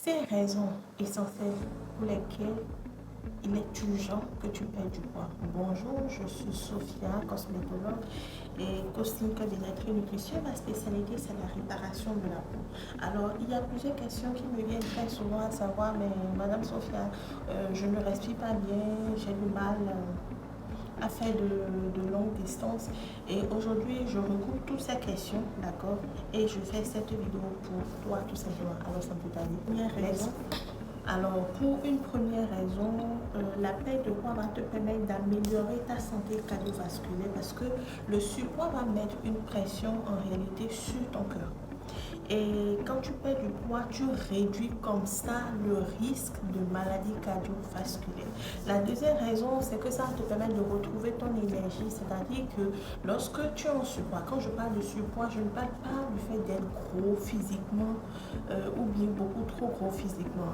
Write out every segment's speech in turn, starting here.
Ces raisons essentielles pour lesquelles il est urgent que tu perdes du poids. Bonjour, je suis Sophia, cosmétologue et costume cabinetterie nutrition. Ma spécialité, c'est la réparation de la peau. Alors, il y a plusieurs questions qui me viennent très souvent à savoir, mais Madame Sophia, je ne respire pas bien, j'ai du mal à faire de longues distances. Et aujourd'hui, je regroupe toutes ces questions, d'accord? Et je fais cette vidéo pour toi, tout simplement. Alors, ça peut aller. Première raison. Alors, pour une première raison, la perte de poids va te permettre d'améliorer ta santé cardiovasculaire parce que le surpoids va mettre une pression en réalité sur ton cœur. Et quand tu perds du poids, tu réduis comme ça le risque de maladie cardiovasculaire. La deuxième raison, c'est que ça va te permettre de retrouver ton énergie, c'est-à-dire que lorsque tu es en surpoids, quand je parle de surpoids, je ne parle pas du fait d'être gros physiquement ou bien beaucoup trop gros physiquement.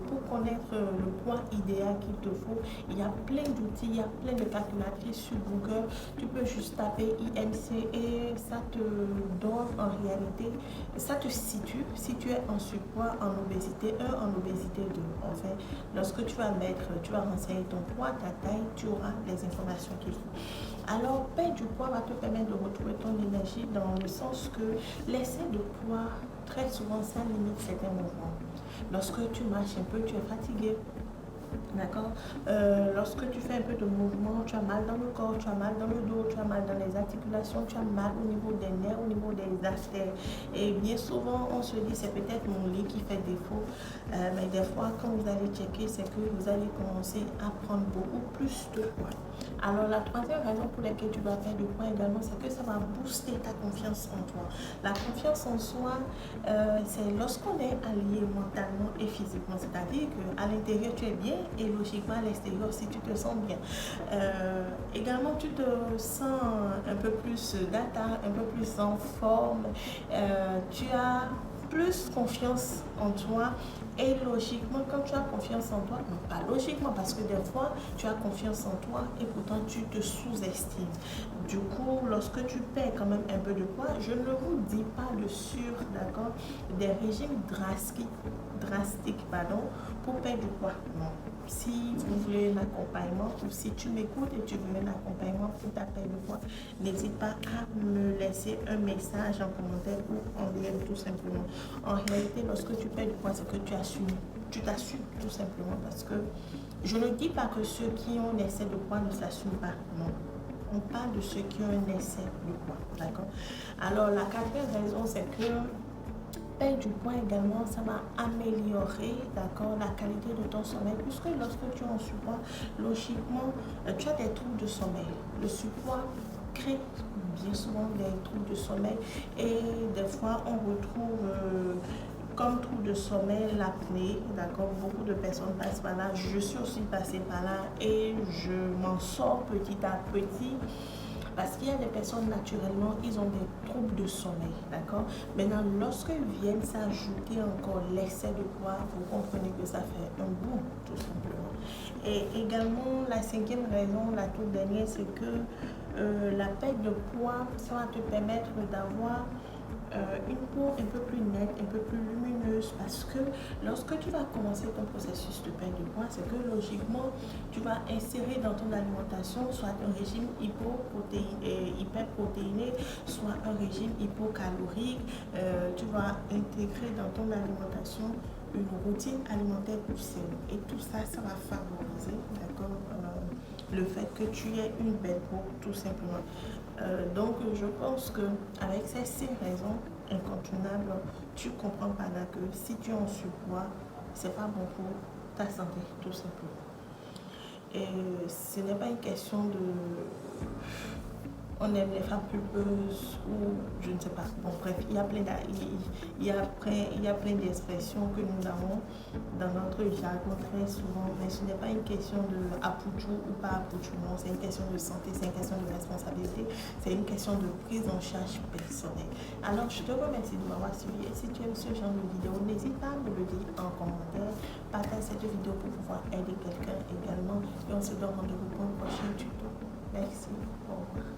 Pour connaître le poids idéal qu'il te faut, il y a plein d'outils, il y a plein de calculatrices sur Google. Tu peux juste taper IMC et ça te donne en réalité, ça te situe si tu es en surpoids, en obésité 1, en obésité 2. Enfin, lorsque tu vas renseigner ton poids, ta taille, tu auras les informations qu'il faut. Alors, perdre du poids va te permettre de retrouver ton énergie dans le sens que l'excès de poids, très souvent, ça limite certains mouvements. Lorsque tu marches un peu, tu es fatigué. D'accord. Lorsque tu fais un peu de mouvement, tu as mal dans le corps, tu as mal dans le dos, tu as mal dans les articulations, tu as mal au niveau des nerfs, au niveau des artères. Et bien souvent, on se dit c'est peut-être mon lit qui fait défaut. Mais des fois, quand vous allez checker, c'est que vous allez commencer à prendre beaucoup plus de poids. Alors, la troisième raison pour laquelle tu dois perdre du poids également, c'est que ça va booster ta confiance en toi. La confiance en soi, c'est lorsqu'on est allié mentalement et physiquement. C'est-à-dire qu'à l'intérieur, tu es bien et logiquement, à l'extérieur, si tu te sens bien. Également, tu te sens un peu plus d'attaque, un peu plus en forme. Tu as plus confiance en toi et logiquement quand tu as confiance en toi, non pas logiquement parce que des fois tu as confiance en toi et pourtant tu te sous-estimes. Du coup, lorsque tu perds quand même un peu de poids, je ne vous dis pas de suivre, d'accord, des régimes drastiques pour perdre du poids. Non. Si vous voulez un accompagnement ou si tu m'écoutes et tu veux un accompagnement pour ta perte de poids, n'hésite pas à me laisser un message en commentaire ou en DM tout simplement. En réalité, lorsque tu perds du poids, c'est que tu assumes. Tu t'assumes tout simplement parce que je ne dis pas que ceux qui ont un excès de poids ne s'assument pas. Non. On parle de ceux qui ont un excès de poids. D'accord? Alors, la quatrième raison, c'est que perdre du poids également, ça va améliorer, d'accord, la qualité de ton sommeil, puisque lorsque tu es en surpoids, logiquement, tu as des troubles de sommeil. Le surpoids crée bien souvent des troubles de sommeil et des fois on retrouve comme trouble de sommeil l'apnée, d'accord, beaucoup de personnes passent par là, je suis aussi passée par là et je m'en sors petit à petit. Parce qu'il y a des personnes, naturellement, ils ont des troubles de sommeil, d'accord? Maintenant, lorsque viennent s'ajouter encore l'excès de poids, vous comprenez que ça fait un boom, tout simplement. Et également, la cinquième raison, la toute dernière, c'est que la perte de poids, ça va te permettre d'avoir une peau un peu plus nette, un peu plus lumineuse parce que lorsque tu vas commencer ton processus de perte de poids, c'est que logiquement, tu vas insérer dans ton alimentation soit un régime hyperprotéiné, soit un régime hypocalorique. Tu vas intégrer dans ton alimentation une routine alimentaire plus saine. Et tout ça, ça va favoriser, d'accord, le fait que tu aies une belle peau, tout simplement. Donc, je pense qu'avec ces 6 raisons incontournables, tu comprends par là que si tu es en surpoids, c'est pas bon pour ta santé, tout simplement. Et ce n'est pas une question de on aime les femmes pulpeuses ou je ne sais pas. Bon, bref, il y a plein d'expressions que nous avons dans notre jargon très souvent, mais ce n'est pas une question de apouchou ou pas apouchou, non, c'est une question de santé, c'est une question de responsabilité, c'est une question de prise en charge personnelle. Alors, je te remercie de m'avoir suivi et si tu aimes ce genre de vidéo, n'hésite pas à me le dire en commentaire, partage cette vidéo pour pouvoir aider quelqu'un également et on se donne rendez-vous pour un prochain tuto. Merci. Au revoir.